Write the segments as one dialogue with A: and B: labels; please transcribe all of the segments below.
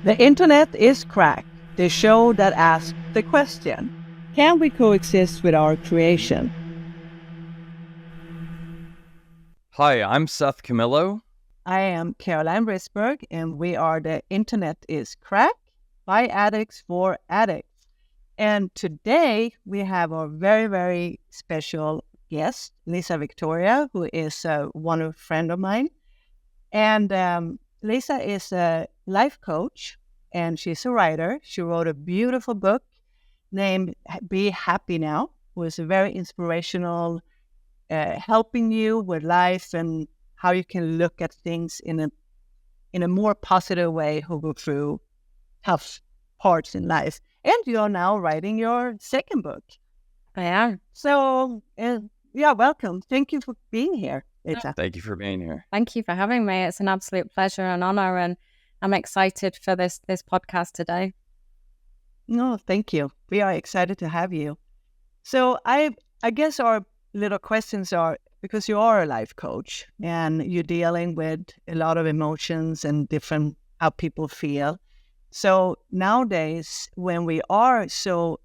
A: The internet is cracked, the show that asks the question, can we coexist with our creation?
B: Hi, I'm Seth Camillo.
A: I am Caroline Risberg, and we are The Internet is Cracked by Addicts for Addicts. And today we have our very, very special guest, Lisa Victoria, who is one friend of mine. And Lisa is a life coach, and she's a writer. She wrote a beautiful book named Be Happy Now, was very inspirational, helping you with life and how you can look at things in a more positive way who go through tough parts in life. And you are now writing your second book.
C: I am.
A: So, welcome. Thank you for being here, Lisa.
B: Thank you for being here.
C: Thank you for having me. It's an absolute pleasure and honor, and I'm excited for this podcast today.
A: No, thank you. We are excited to have you. So I guess our little questions are, because you are a life coach and you're dealing with a lot of emotions and different how people feel. So nowadays, when we are so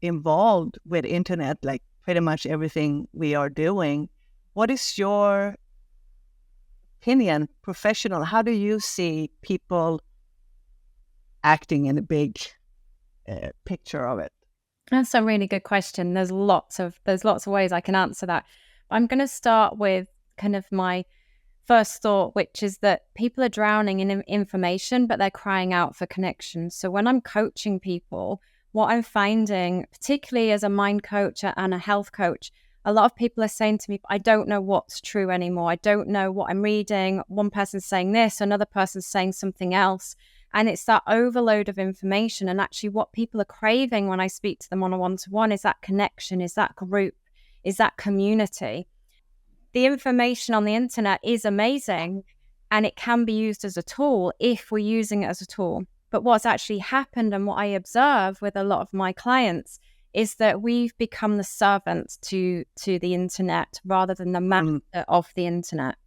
A: involved with internet, like pretty much everything we are doing, what is your opinion, professional? How do you see people acting in a big picture of it?
C: That's a really good question. There's lots of ways I can answer that. I'm going to start with kind of my first thought, which is that people are drowning in information, but they're crying out for connection. So when I'm coaching people, what I'm finding, particularly as a mind coach and a health coach, a lot of people are saying to me, I don't know what's true anymore. I don't know what I'm reading. One person's saying this, another person's saying something else. And it's that overload of information. And actually what people are craving when I speak to them on a one-to-one is that connection, is that group, is that community. The information on the internet is amazing and it can be used as a tool if we're using it as a tool. But what's actually happened and what I observe with a lot of my clients is that we've become the servants to the internet rather than the master of the internet.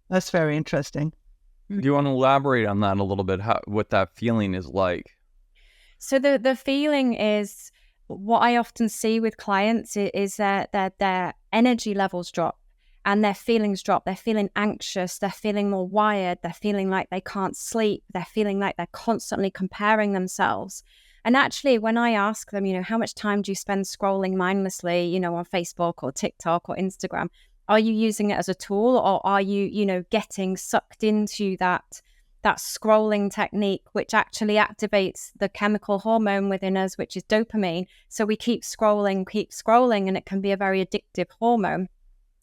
A: That's very interesting.
B: Do you want to elaborate on that a little bit, what that feeling is like?
C: So the feeling is, what I often see with clients is that their energy levels drop and their feelings drop. They're feeling anxious. They're feeling more wired. They're feeling like they can't sleep. They're feeling like they're constantly comparing themselves. And actually, when I ask them, how much time do you spend scrolling mindlessly, on Facebook or TikTok or Instagram? Are you using it as a tool, or are you, getting sucked into that scrolling technique, which actually activates the chemical hormone within us, which is dopamine? So we keep scrolling, and it can be a very addictive hormone.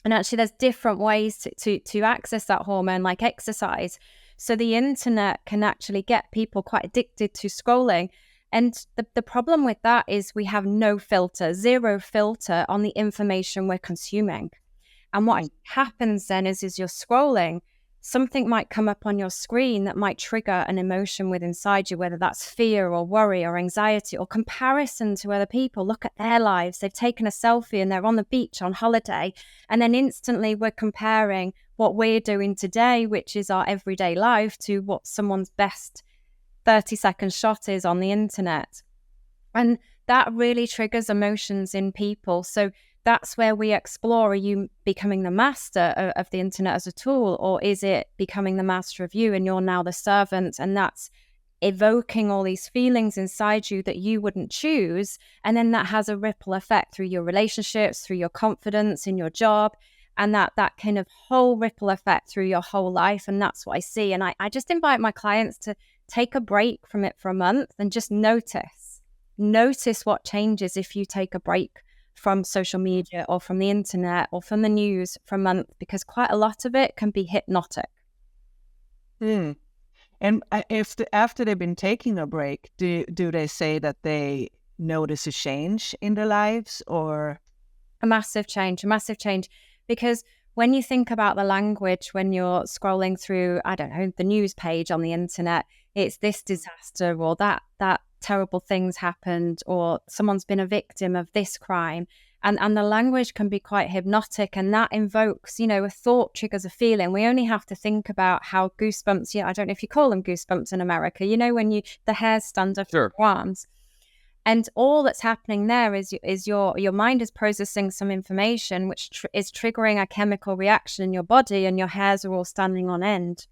C: And actually, there's different ways to access that hormone, like exercise. So the internet can actually get people quite addicted to scrolling. And the problem with that is we have no filter, zero filter on the information we're consuming. And what happens then is you're scrolling, something might come up on your screen that might trigger an emotion within inside you, whether that's fear or worry or anxiety or comparison to other people. Look at their lives. They've taken a selfie and they're on the beach on holiday. And then instantly we're comparing what we're doing today, which is our everyday life, to what someone's best 30-second shot is on the internet. And that really triggers emotions in people. So that's where we explore, are you becoming the master of the internet as a tool, or is it becoming the master of you and you're now the servant? And that's evoking all these feelings inside you that you wouldn't choose. And then that has a ripple effect through your relationships, through your confidence in your job, and that kind of whole ripple effect through your whole life. And that's what I see. And I just invite my clients to take a break from it for a month and just notice what changes if you take a break from social media or from the internet or from the news for a month, because quite a lot of it can be hypnotic.
A: And if after they've been taking a break, do they say that they notice a change in their lives, or
C: a massive change? Because when you think about the language, when you're scrolling through, I don't know, the news page on the internet, it's this disaster or that terrible things happened, or someone's been a victim of this crime. And the language can be quite hypnotic, and that invokes, a thought triggers a feeling. We only have to think about how goosebumps, I don't know if you call them goosebumps in America, when the hairs stand up
B: Sure.
C: your arms. And all that's happening there is your mind is processing some information, which is triggering a chemical reaction in your body, and your hairs are all standing on end.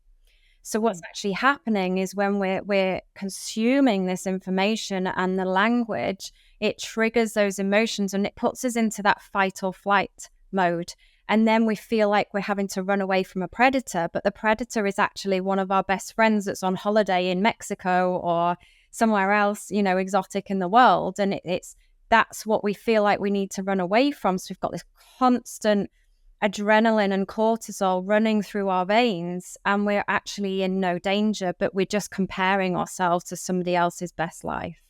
C: So what's actually happening is when we're consuming this information and the language, it triggers those emotions and it puts us into that fight or flight mode. And then we feel like we're having to run away from a predator, but the predator is actually one of our best friends that's on holiday in Mexico or somewhere else, exotic in the world. And that's what we feel like we need to run away from. So we've got this constant adrenaline and cortisol running through our veins, and we're actually in no danger, but we're just comparing ourselves to somebody else's best life.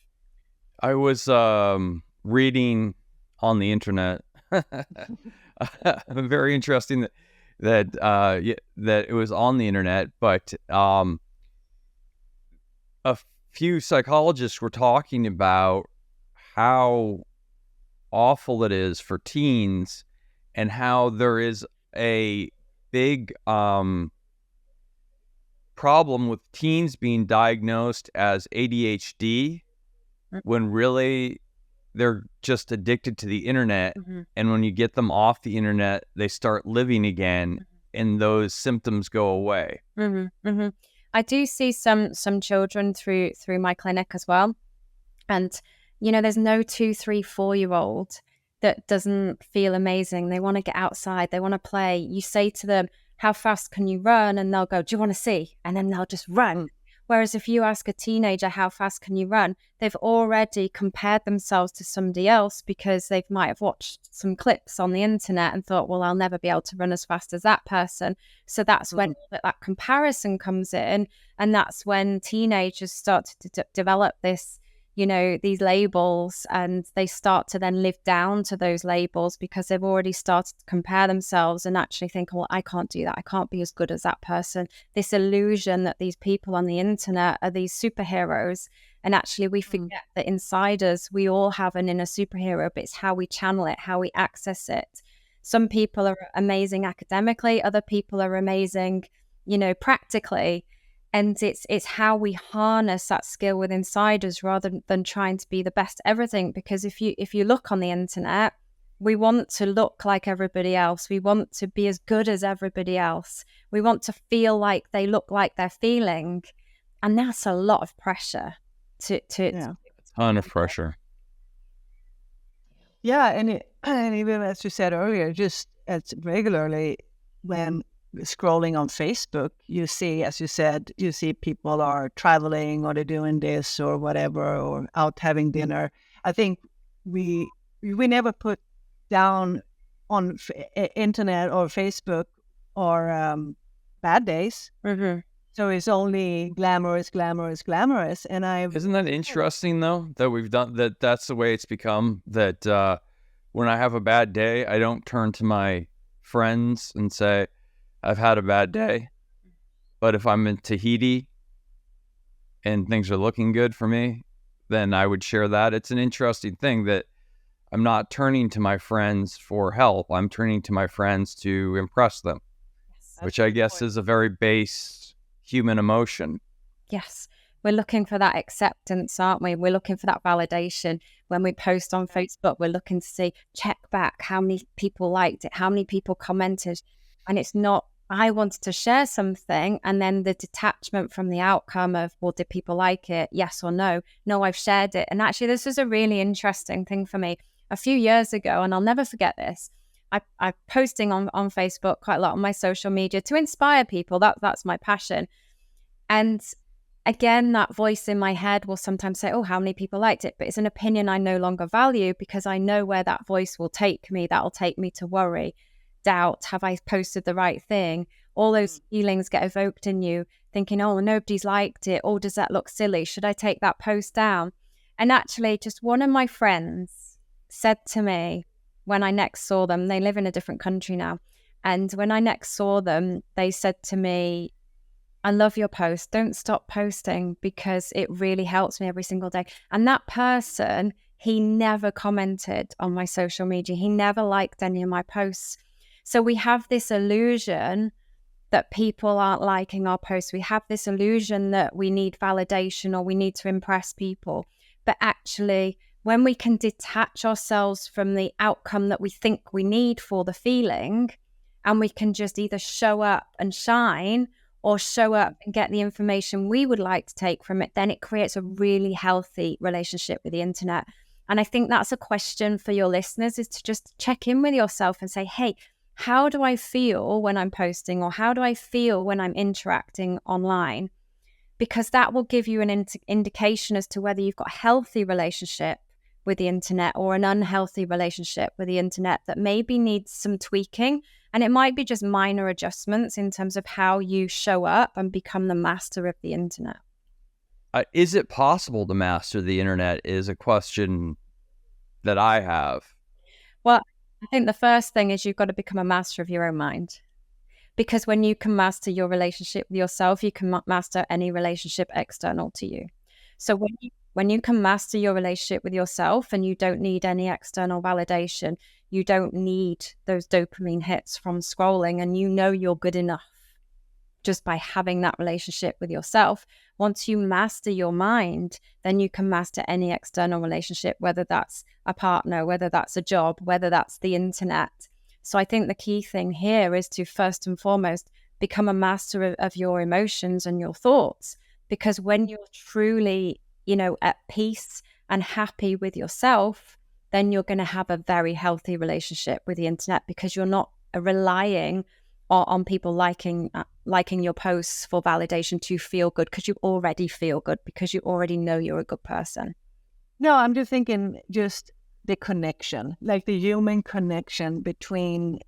B: I was reading on the internet, very interesting that it was on the internet, but a few psychologists were talking about how awful it is for teens and how there is a big problem with teens being diagnosed as ADHD when really they're just addicted to the internet.
C: Mm-hmm.
B: And when you get them off the internet, they start living again, and those symptoms go away.
C: Mm-hmm. Mm-hmm. I do see some children through my clinic as well. And, there's no 2, 3, 4-year-old that doesn't feel amazing. They want to get outside. They want to play. You say to them, how fast can you run? And they'll go, do you want to see? And then they'll just run. Whereas if you ask a teenager, how fast can you run? They've already compared themselves to somebody else because they might have watched some clips on the internet and thought, well, I'll never be able to run as fast as that person. So that's when that comparison comes in. And that's when teenagers start to develop this, these labels, and they start to then live down to those labels because they've already started to compare themselves and actually think, well, I can't do that. I can't be as good as that person. This illusion that these people on the internet are these superheroes. And actually we forget that inside us, we all have an inner superhero, but it's how we channel it, how we access it. Some people are amazing academically, other people are amazing, practically. And it's how we harness that skill within inside us rather than trying to be the best at everything. Because if you look on the internet, we want to look like everybody else. We want to be as good as everybody else. We want to feel like they look like they're feeling. And that's a lot of pressure to
B: a ton of pressure.
A: Yeah, and even as you said earlier, just as regularly when scrolling on Facebook, you see, as you said, people are traveling or they're doing this or whatever, or out having dinner. I think we never put down on internet or Facebook or bad days.
C: Mm-hmm.
A: So it's only glamorous. And
B: Isn't that interesting though, that we've done that? That's the way it's become, that when I have a bad day, I don't turn to my friends and say, I've had a bad day. But if I'm in Tahiti and things are looking good for me, then I would share that. It's an interesting thing that I'm not turning to my friends for help. I'm turning to my friends to impress them, which I guess is a very base human emotion.
C: Yes. We're looking for that acceptance, aren't we? We're looking for that validation. When we post on Facebook, we're looking to see, check back how many people liked it, how many people commented. And it's not, I wanted to share something, and then the detachment from the outcome of, well, did people like it? Yes or no? No, I've shared it. And actually, this was a really interesting thing for me. A few years ago, and I'll never forget this, I'm posting on Facebook quite a lot on my social media to inspire people. That's my passion. And again, that voice in my head will sometimes say, oh, how many people liked it? But it's an opinion I no longer value because I know where that voice will take me. That'll take me to worry, doubt, have I posted the right thing? All those feelings get evoked in you, thinking, oh, nobody's liked it. Oh, does that look silly? Should I take that post down? And actually, just one of my friends said to me when I next saw them, they live in a different country now. And when I next saw them, they said to me, I love your post. Don't stop posting because it really helps me every single day. And that person He never commented on my social media. He never liked any of my posts. So we have this illusion that people aren't liking our posts. We have this illusion that we need validation or we need to impress people. But actually, when we can detach ourselves from the outcome that we think we need for the feeling, and we can just either show up and shine or show up and get the information we would like to take from it, then it creates a really healthy relationship with the internet. And I think that's a question for your listeners, is to just check in with yourself and say, hey, how do I feel when I'm posting, or how do I feel when I'm interacting online? Because that will give you an indication as to whether you've got a healthy relationship with the internet or an unhealthy relationship with the internet that maybe needs some tweaking. And it might be just minor adjustments in terms of how you show up and become the master of the internet.
B: Is it possible to master the internet is a question that I have.
C: Well, I think the first thing is you've got to become a master of your own mind. Because when you can master your relationship with yourself, you can master any relationship external to you. So when you can master your relationship with yourself and you don't need any external validation, you don't need those dopamine hits from scrolling, and you know you're good enough just by having that relationship with yourself. Once you master your mind, then you can master any external relationship, whether that's a partner, whether that's a job, whether that's the internet. So I think the key thing here is to first and foremost become a master of your emotions and your thoughts. Because when you're truly, at peace and happy with yourself, then you're going to have a very healthy relationship with the internet, because you're not relying on people liking your posts for validation to feel good, because you already feel good, because you already know you're a good person.
A: No, I'm just thinking just the connection, like the human connection between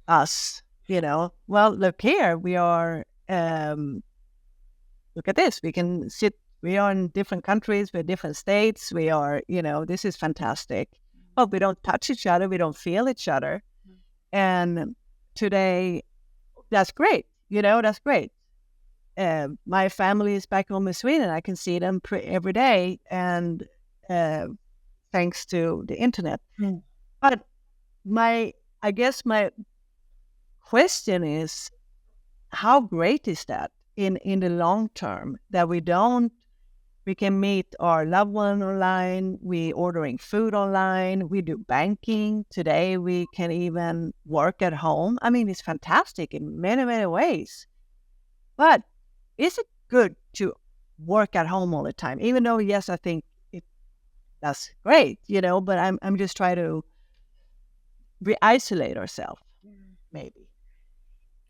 A: us, Well, look here, we are, look at this, we can sit, we are in different countries, we're different states, we are, this is fantastic. But we don't touch each other, we don't feel each other. And today, that's great, that's great. My family is back home in Sweden. I can see them every day, and thanks to the internet. But I guess my question is, how great is that in the long term, that we can meet our loved one online, we ordering food online, we do banking. Today we can even work at home. I mean, it's fantastic in many, many ways. But is it good to work at home all the time? Even though, yes, I think that's great, but I'm just trying to isolate ourselves, maybe.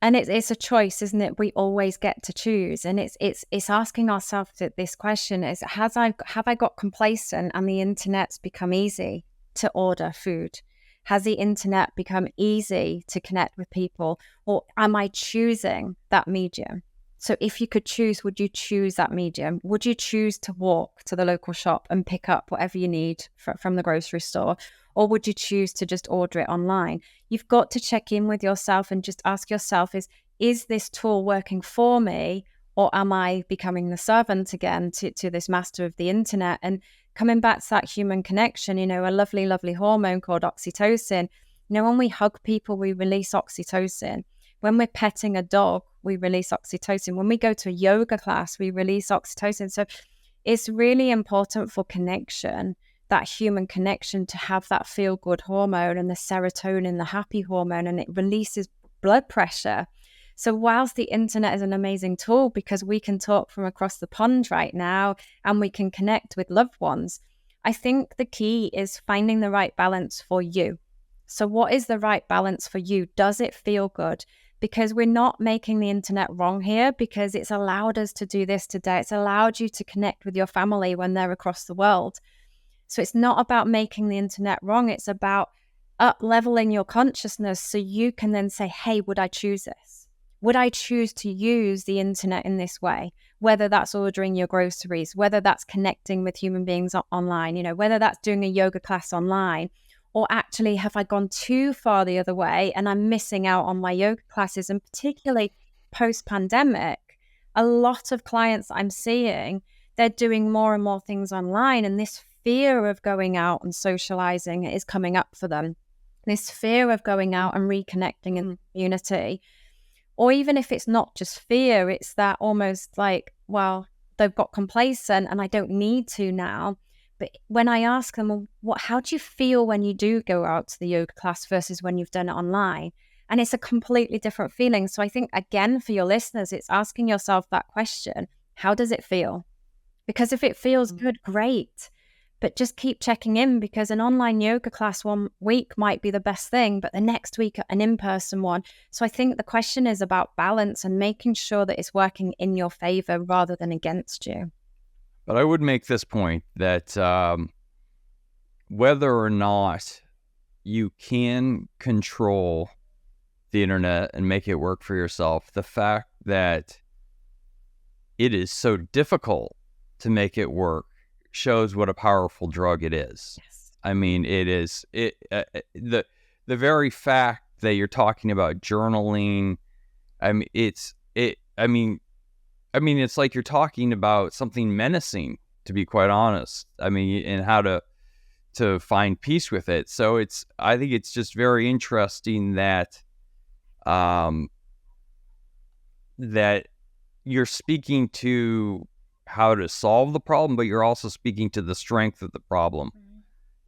C: And it's a choice, isn't it? We always get to choose, and it's asking ourselves this question: is have I got complacent and the internet's become easy to order food? Has the internet become easy to connect with people, or am I choosing that medium? So if you could choose, would you choose that medium? Would you choose to walk to the local shop and pick up whatever you need from the grocery store? Or would you choose to just order it online? You've got to check in with yourself and just ask yourself, is this tool working for me? Or am I becoming the servant again to this master of the internet? And coming back to that human connection, a lovely, lovely hormone called oxytocin. When we hug people, we release oxytocin. When we're petting a dog, we release oxytocin. When we go to a yoga class, we release oxytocin. So it's really important for connection, that human connection, to have that feel-good hormone and the serotonin, the happy hormone, and it releases blood pressure. So whilst the internet is an amazing tool because we can talk from across the pond right now and we can connect with loved ones, I think the key is finding the right balance for you. So what is the right balance for you? Does it feel good? Because we're not making the internet wrong here, because it's allowed us to do this today. It's allowed you to connect with your family when they're across the world. So it's not about making the internet wrong. It's about up-leveling your consciousness so you can then say, hey, would I choose this? Would I choose to use the internet in this way? Whether that's ordering your groceries, whether that's connecting with human beings online, whether that's doing a yoga class online, or actually have I gone too far the other way and I'm missing out on my yoga classes? And particularly post-pandemic, a lot of clients I'm seeing, they're doing more and more things online, and this fear of going out and socializing is coming up for them. This fear of going out and reconnecting in the community. Or even if it's not just fear, it's that almost like, well, they've got complacent and I don't need to now. But when I ask them, well, how do you feel when you do go out to the yoga class versus when you've done it online? And it's a completely different feeling. So I think, again, for your listeners, it's asking yourself that question, how does it feel? Because if it feels good, great. But just keep checking in, because an online yoga class one week might be the best thing, but the next week an in-person one. So I think the question is about balance and making sure that it's working in your favor rather than against you.
B: But I would make this point that whether or not you can control the internet and make it work for yourself, the fact that it is so difficult to make it work shows what a powerful drug it is.
C: Yes.
B: I mean, the very fact that you're talking about journaling. I mean, it's like you're talking about something menacing, to be quite honest. I mean, and how to find peace with it. So I think it's just very interesting that that you're speaking to how to solve the problem, but you're also speaking to the strength of the problem.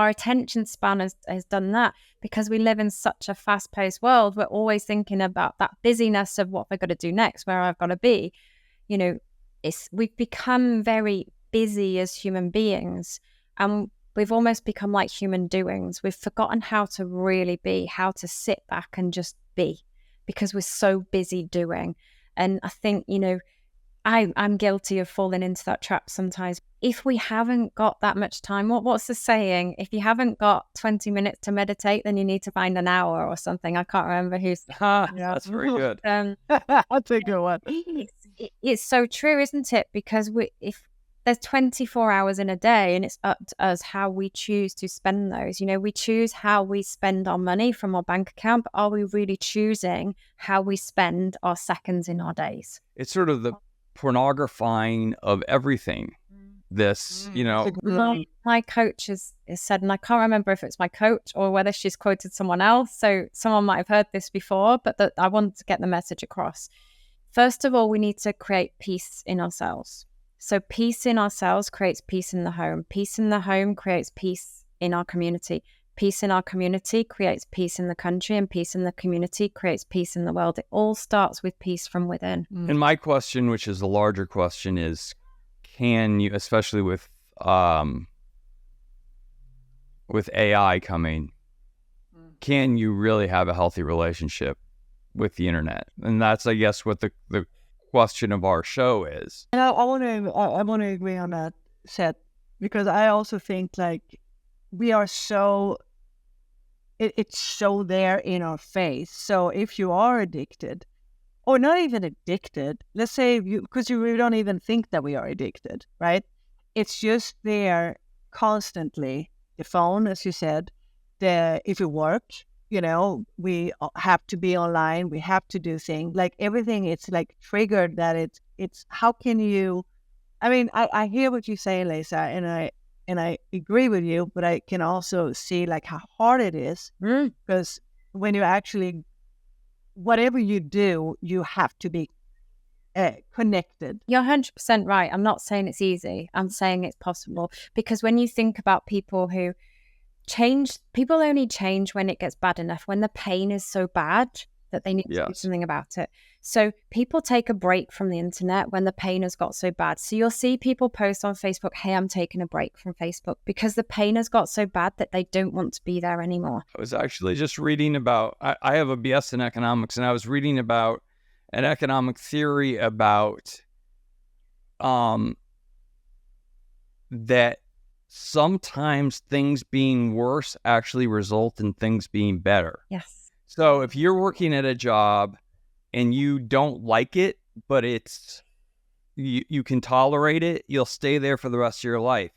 C: Our attention span has done that, because we live in such a fast-paced world. We're always thinking about that busyness of what we've got to do next, where I've got to be. You know, we've become very busy as human beings, and we've almost become like human doings. We've forgotten how to really be, how to sit back and just be, because we're so busy doing. And I think, I'm guilty of falling into that trap sometimes. If we haven't got that much time, what's the saying? If you haven't got 20 minutes to meditate, then you need to find an hour or something. I can't remember who's.
B: Yeah, that's very good.
A: I'll take a one.
C: It's so true, isn't it? Because if there's 24 hours in a day, and it's up to us how we choose to spend those. We choose how we spend our money from our bank account, but are we really choosing how we spend our seconds in our days?
B: It's sort of the pornographing of everything. This,
C: my coach has said, and I can't remember if it's my coach or whether she's quoted someone else, so someone might have heard this before, but I wanted to get the message across. First of all, we need to create peace in ourselves. So peace in ourselves creates peace in the home. Peace in the home creates peace in our community. Peace in our community creates peace in the country, and peace in the community creates peace in the world. It all starts with peace from within.
B: And my question, which is the larger question, is, can you, especially with AI coming, can you really have a healthy relationship with the internet? And that's, I guess, what the question of our show is.
A: And I want to agree on that, Seth, because I also think like we are so, it's so there in our face. So if you are addicted, or not even addicted, let's say because we don't even think that we are addicted, right? It's just there constantly. The phone, as you said, if you work, we have to be online. We have to do things like everything. It's like triggered that it's how can you? I mean, I hear what you say, Lisa, and I agree with you, but I can also see like how hard it is, because when you actually, whatever you do, you have to be connected.
C: You're 100% right. I'm not saying it's easy. I'm saying it's possible, because when you think about people who change, people only change when it gets bad enough, when the pain is so bad that they need to do something about it. So people take a break from the internet when the pain has got so bad. So you'll see people post on Facebook, hey, I'm taking a break from Facebook, because the pain has got so bad that they don't want to be there anymore.
B: I was actually just reading about, I have a BS in economics, and I was reading about an economic theory about that sometimes things being worse actually result in things being better.
C: Yes.
B: So if you're working at a job and you don't like it, but you can tolerate it, you'll stay there for the rest of your life.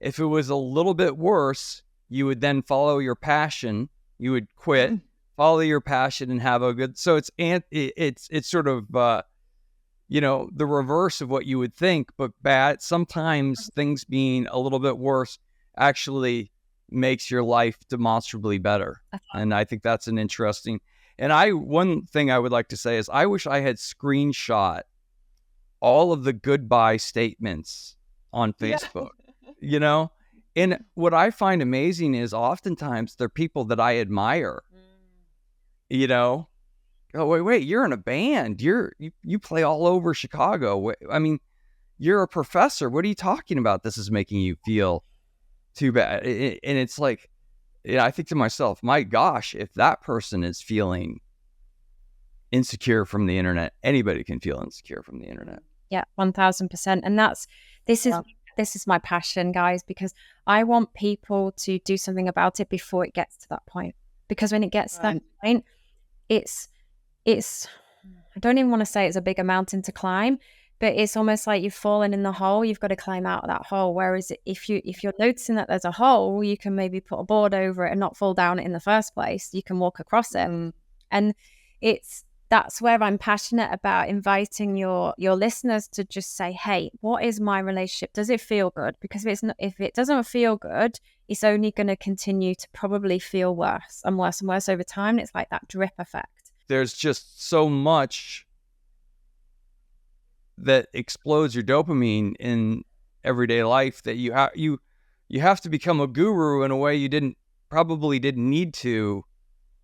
B: If it was a little bit worse, you would then follow your passion. You would quit, follow your passion, and have a good. So it's sort of the reverse of what you would think, but bad. Sometimes things being a little bit worse actually makes your life demonstrably better. And I think that's an interesting. And one thing I would like to say is I wish I had screenshot all of the goodbye statements on Facebook, you know? And what I find amazing is oftentimes they're people that I admire, you know? Oh, wait, you're in a band. You play all over Chicago. I mean, you're a professor. What are you talking about? This is making you feel too bad. And it's like, I think to myself, my gosh, if that person is feeling insecure from the internet, anybody can feel insecure from the internet.
C: Yeah, 1000%. And this is my passion, guys, because I want people to do something about it before it gets to that point. Because when it gets to that point, it's I don't even want to say it's a bigger mountain to climb, but it's almost like you've fallen in the hole. You've got to climb out of that hole. Whereas if you're noticing that there's a hole, you can maybe put a board over it and not fall down it in the first place. You can walk across it. And that's where I'm passionate about inviting your listeners to just say, hey, what is my relationship? Does it feel good? Because if it doesn't feel good, it's only going to continue to probably feel worse and worse and worse over time. It's like that drip effect.
B: There's just so much that explodes your dopamine in everyday life that you have to become a guru in a way you probably didn't need to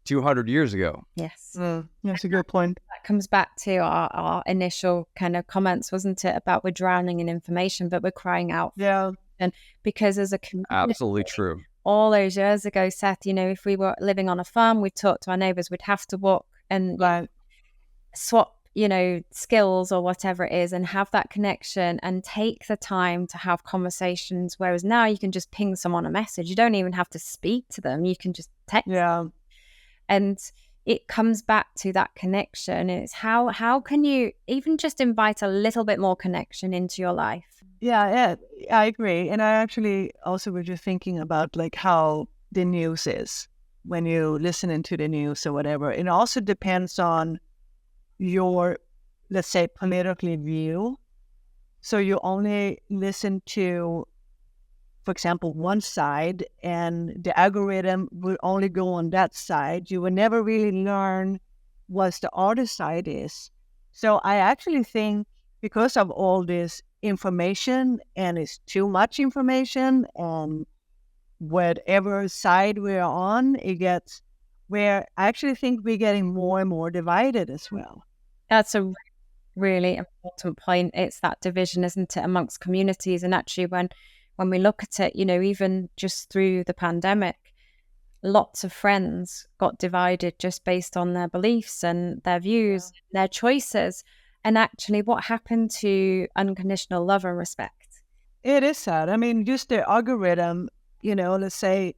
B: 200 years ago.
C: Yes.
A: That's a good point.
C: That comes back to our initial kind of comments, wasn't it, about we're drowning in information, but we're crying out.
A: Yeah.
C: And because as a community,
B: absolutely true.
C: All those years ago, Seth, if we were living on a farm, we'd talk to our neighbors, we'd have to walk and swap, skills or whatever it is, and have that connection and take the time to have conversations. Whereas now you can just ping someone a message. You don't even have to speak to them. You can just text.
A: Yeah.
C: And it comes back to that connection. It's how can you even just invite a little bit more connection into your life?
A: Yeah, I agree. And I actually also was just thinking about like how the news is when you listen to the news or whatever. It also depends on your, let's say, political view. So you only listen to, for example, one side, and the algorithm will only go on that side. You will never really learn what the other side is. So I actually think because of all this information, and it's too much information, and whatever side we're on, it gets where I actually think we're getting more and more divided as well.
C: That's a really important point. It's that division, isn't it, amongst communities? And actually when we look at it, even just through the pandemic, lots of friends got divided just based on their beliefs and their views, their choices. And actually, what happened to unconditional love and respect?
A: It is sad. I mean, just the algorithm, let's say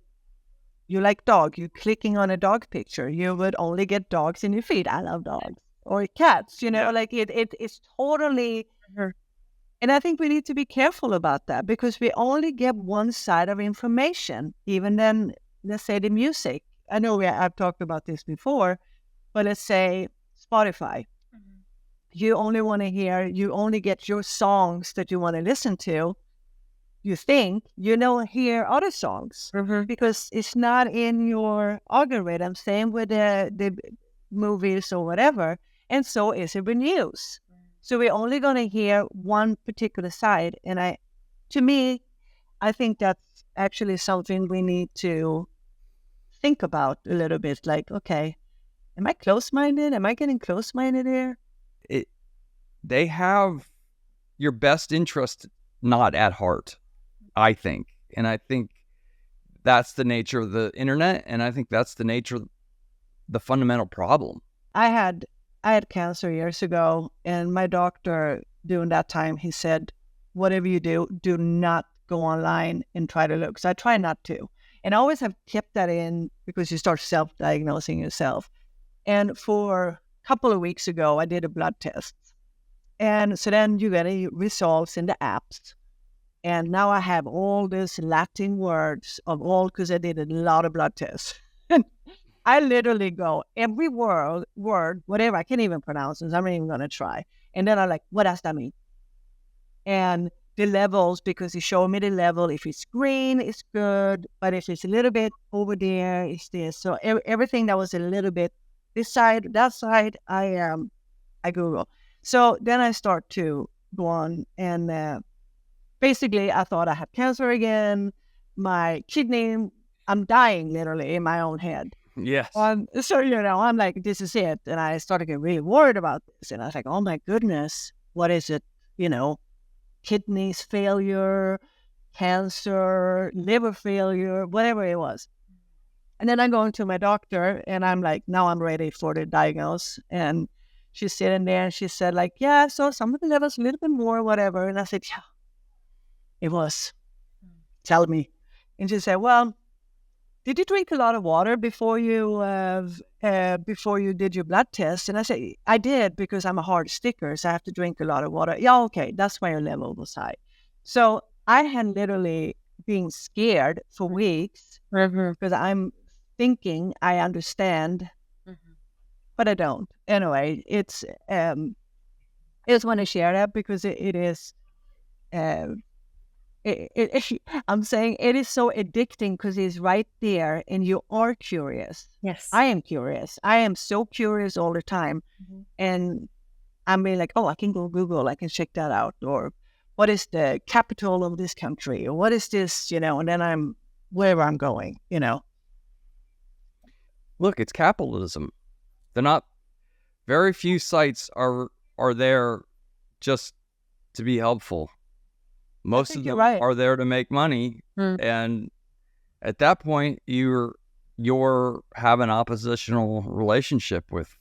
A: you like dog, you're clicking on a dog picture, you would only get dogs in your feed. I love dogs. Or cats, like it's totally... And I think we need to be careful about that because we only get one side of information. Even then, let's say the music. I know I've talked about this before, but let's say Spotify. You only get your songs that you want to listen to. You think you don't hear other songs because it's not in your algorithm. Same with the movies or whatever. And so is it with news. So we're only going to hear one particular side. And I think that's actually something we need to think about a little bit. Like, okay, am I close-minded? Am I getting close-minded here?
B: They have your best interest not at heart, I think. And I think that's the nature of the internet. And I think that's the nature of the fundamental problem.
A: I had cancer years ago, and my doctor during that time, he said, whatever you do not go online and try to look. So I try not to. And I always have kept that in because you start self-diagnosing yourself. And for a couple of weeks ago, I did a blood test. And so then you get results in the apps. And now I have all these Latin words because I did a lot of blood tests. I literally go, every word, whatever, I can't even pronounce it. I'm not even going to try. And then I'm like, what does that mean? And the levels, because he showed me the level. If it's green, it's good, but if it's a little bit over there, it's this. So everything that was a little bit this side, that side, I Google. So then I start to go on, and basically I thought I had cancer again. My kidney, I'm dying literally in my own head.
B: Yes.
A: So, I'm like, this is it. And I started getting really worried about this. And I was like, oh my goodness, what is it? Kidneys failure, cancer, liver failure, whatever it was. And then I'm going to my doctor and I'm like, now I'm ready for the diagnose. And she's sitting there and she said like, yeah, so some of the levels a little bit more, whatever. And I said, yeah, it was. Tell me. And she said, well, did you drink a lot of water before you did your blood test? And I said, I did, because I'm a hard sticker, so I have to drink a lot of water. Yeah, okay, that's why your level was high. So I had literally been scared for weeks because I'm thinking I understand, but I don't. Anyway, it's I just want to share that because it is. I'm saying it is so addicting because it's right there and you are curious.
C: Yes.
A: I am curious. I am so curious all the time. And I'm being like, oh, I can go Google. I can check that out. Or what is the capital of this country? Or what is this, and then I'm wherever I'm going,
B: Look, it's capitalism. They're not, very few sites are there just to be helpful. Most of them are there to make money, and at that point, you're have an oppositional relationship with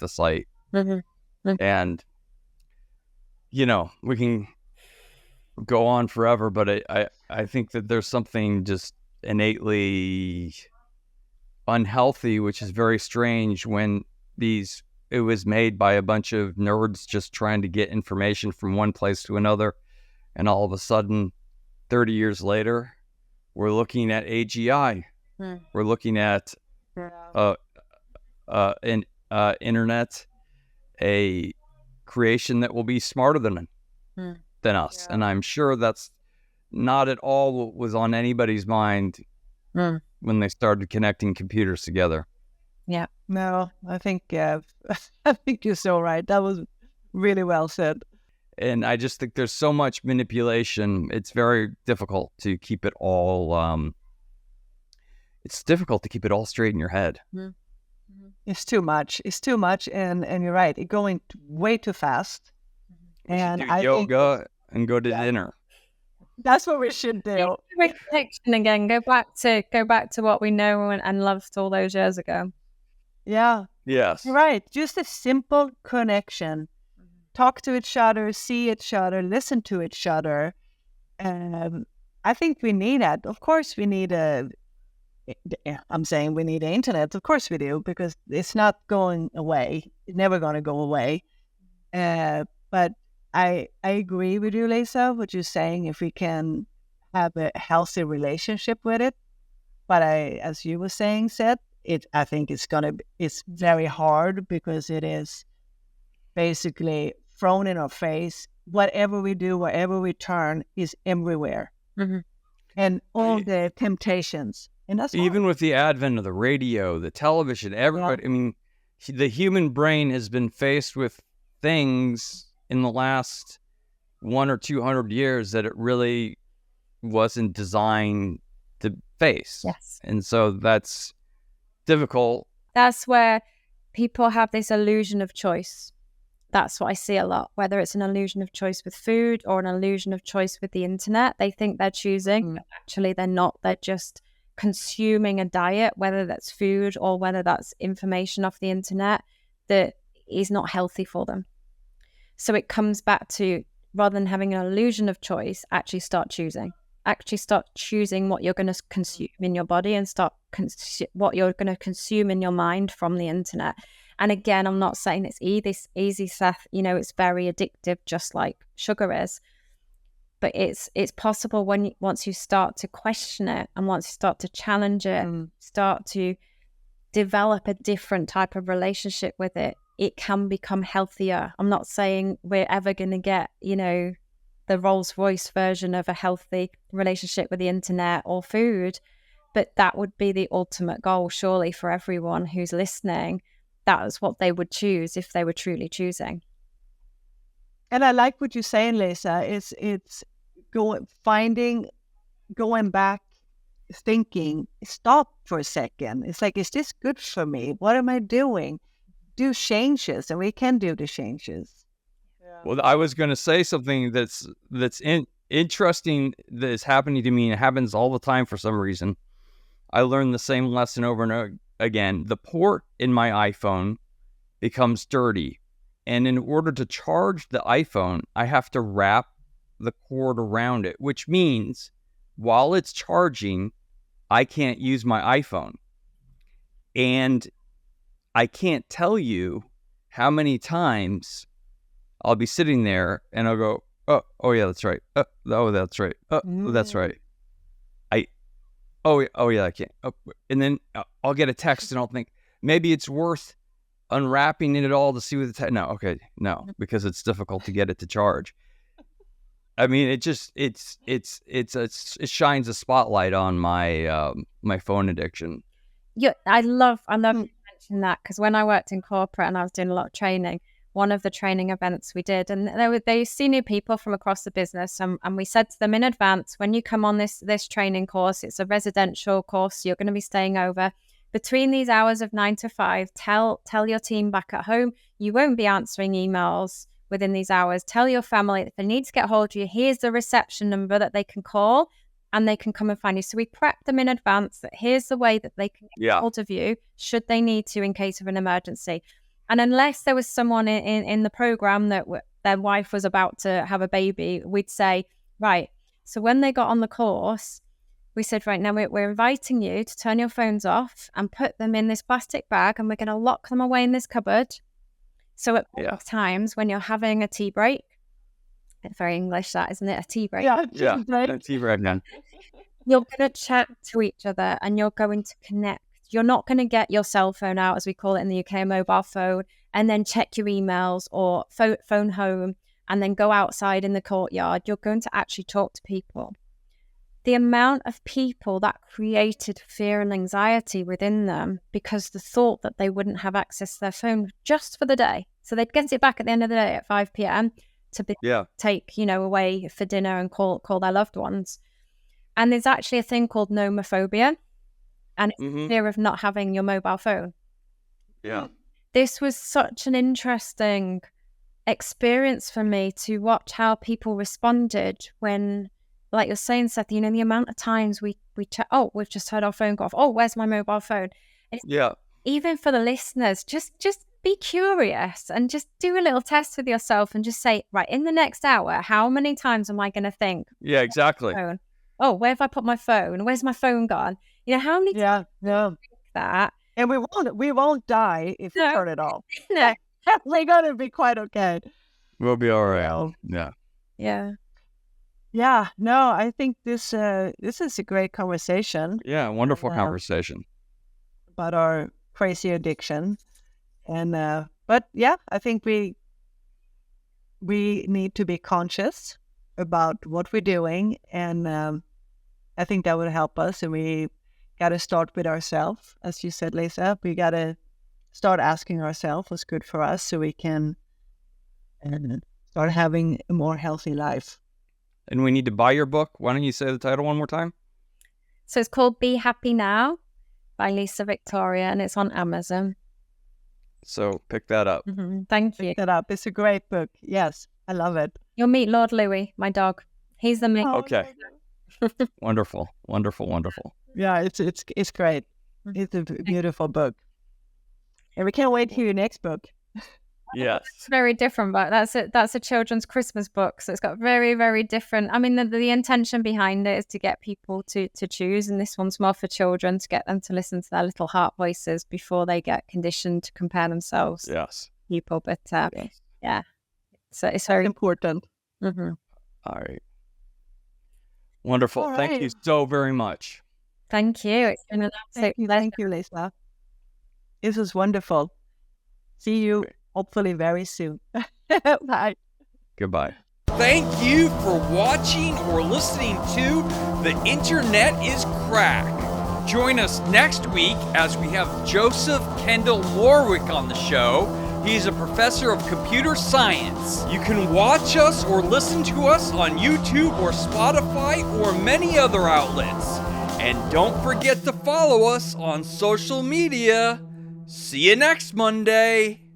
B: the site, and we can go on forever, but I think that there's something just innately unhealthy, which is very strange when it was made by a bunch of nerds just trying to get information from one place to another. And all of a sudden, 30 years later, we're looking at AGI. We're looking at internet, a creation that will be smarter than us. And I'm sure that's not at all what was on anybody's mind when they started connecting computers together.
C: Yeah.
A: No, I think I think you're so right. That was really well said.
B: And I just think there's so much manipulation. It's very difficult to keep it all. It's difficult to keep it all straight in your head.
A: It's too much. It's too much, and you're right. It's going way too fast.
B: And I yoga and go to dinner.
A: That's what we should do.
C: Connection again. Go back to what we know and loved all those years ago.
A: Yeah.
B: Yes.
A: You're right. Just a simple connection. Talk to each other, see each other, listen to each other. I think we need that. Of course, we need I'm saying we need the internet. Of course we do, because it's not going away. It's never going to go away. But I agree with you, Lisa, what you're saying, if we can have a healthy relationship with it. But as you were saying, Seth, I think it's very hard because it is basically thrown in our face. Whatever we do, wherever we turn, is everywhere. And all the temptations. And that's
B: even with the advent of the radio, the television, everybody. I mean, the human brain has been faced with things in the last 100 or 200 years that it really wasn't designed to face.
C: Yes.
B: And so that's difficult.
C: That's where people have this illusion of choice. That's what I see a lot, whether it's an illusion of choice with food or an illusion of choice with the internet. They think they're choosing, but actually they're not. They're just consuming a diet, whether that's food or whether that's information off the internet that is not healthy for them. So it comes back to, rather than having an illusion of choice, actually start choosing. Actually start choosing what you're going to consume in your body and start what you're going to consume in your mind from the internet. And again, I'm not saying it's easy, Seth. It's very addictive, just like sugar is. But it's possible once you start to question it and once you start to challenge it, start to develop a different type of relationship with it, it can become healthier. I'm not saying we're ever going to get, the Rolls-Royce version of a healthy relationship with the internet or food. But that would be the ultimate goal, surely, for everyone who's listening. That is what they would choose if they were truly choosing.
A: And I like what you're saying, Lisa. It's going back, thinking, stop for a second. It's like, is this good for me? What am I doing? Do changes, and we can do the changes. Yeah.
B: Well, I was going to say something that's interesting that is happening to me, and it happens all the time for some reason. I learned the same lesson over and over again. The port in my iPhone becomes dirty. And in order to charge the iPhone, I have to wrap the cord around it, which means while it's charging, I can't use my iPhone. And I can't tell you how many times I'll be sitting there and I'll go, oh yeah, that's right. Oh, that's right. That's right. Oh yeah, I can't. And then I'll get a text and I'll think maybe it's worth unwrapping it all to see what the no, because it's difficult to get it to charge. I mean, it shines a spotlight on my my phone addiction.
C: Yeah, I love you mentioning that, because when I worked in corporate and I was doing a lot of training, one of the training events we did, and they senior people from across the business, and we said to them in advance, when you come on this training course, it's a residential course, you're going to be staying over. Between these hours of 9 to 5, tell your team back at home, you won't be answering emails within these hours. Tell your family if they need to get hold of you, here's the reception number that they can call and they can come and find you. So we prep them in advance that here's the way that they can get hold of you should they need to in case of an emergency. And unless there was someone in the program that their wife was about to have a baby, we'd say, right, so when they got on the course, we said, right, now we're inviting you to turn your phones off and put them in this plastic bag, and we're going to lock them away in this cupboard. So at times when you're having a tea break, it's very English that, isn't it? A tea break.
B: Yeah, a tea break, man.
C: You're going to chat to each other and you're going to connect. You're not going to get your cell phone out, as we call it in the UK, a mobile phone, and then check your emails or phone home and then go outside in the courtyard. You're going to actually talk to people. The amount of people that created fear and anxiety within them because the thought that they wouldn't have access to their phone just for the day. So they'd get it back at the end of the day at 5 p.m. to take, away for dinner and call their loved ones. And there's actually a thing called nomophobia, and it's fear of not having your mobile phone.
B: Yeah.
C: This was such an interesting experience for me to watch how people responded when, like you're saying, Seth, the amount of times we check, we've just heard our phone go off. Oh, where's my mobile phone? And even for the listeners, just be curious and just do a little test with yourself and just say, right, in the next hour, how many times am I going to think?
B: Yeah, exactly.
C: Oh, where have I put my phone? Where's my phone gone? How many times think that?
A: And we won't die if we turn it off.
C: No.
A: We're gonna be quite okay.
B: We'll be all right.
A: Yeah. No, I think this is a great conversation.
B: Yeah, wonderful conversation
A: about our crazy addiction. And but yeah, I think we need to be conscious about what we're doing, and I think that would help us. And we got to start with ourselves, as you said, Lisa. We got to start asking ourselves what's good for us, so we can start having a more healthy life.
B: And we need to buy your book. Why don't you say the title one more time?
C: So it's called Be Happy Now by Lisa Victoria, and it's on Amazon.
B: So pick that up.
C: Thank you.
A: Pick that up. It's a great book. Yes, I love it.
C: You'll meet Lord Louis, my dog. He's the main.
B: Okay. Wonderful.
A: Yeah, it's great. It's a beautiful book. And we can't wait to hear your next book.
B: Yes.
C: It's very different, but that's a children's Christmas book. So it's got very, very different. I mean, the intention behind it is to get people to choose. And this one's more for children, to get them to listen to their little heart voices before they get conditioned to compare themselves to people. But yeah, so it's very
A: important.
B: All right. Wonderful. All right. Thank you so very much.
C: Thank you. It's been an absolute pleasure.
A: Thank you, Lisa. This was wonderful. See you hopefully very soon. Bye.
B: Goodbye. Thank you for watching or listening to The Internet is Crack. Join us next week as we have Joseph Kendall Morwick on the show. He's a professor of computer science. You can watch us or listen to us on YouTube or Spotify or many other outlets. And don't forget to follow us on social media. See you next Monday.